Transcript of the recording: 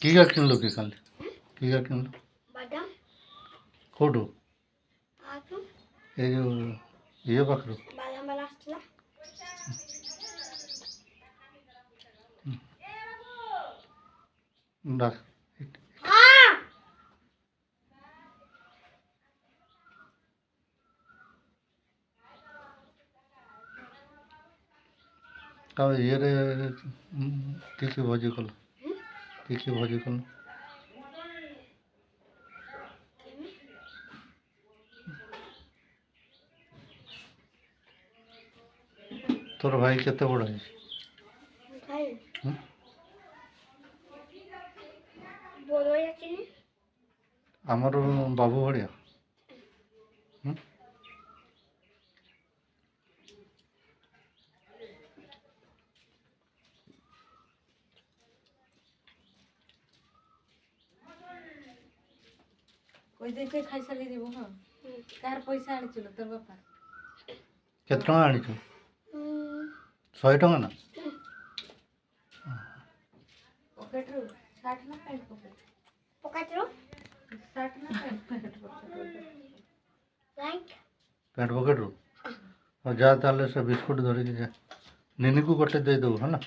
कि किनलु कि खाली कि किनलु बादाम कोठु आठू ए जो ये पाखरु बादाम वाला आसला डाक हां का ये रे कि भोजी कल कि भोजी कल तोर भाई केते बड़ है भाई बोलो या चिनी आमर बाबू भड़िया कोई देखे खाई सारी देबो हां कार पैसा आनी चलो तोर बापा केते टका आनी छु 100 टका ना पॉकेट रो 60 ना पैंट पॉकेट रो 60 ना पैंट पैंट पॉकेट रो और जा ताले से बिस्कुट धरि के जा निनी को गोटे दे दो है ना।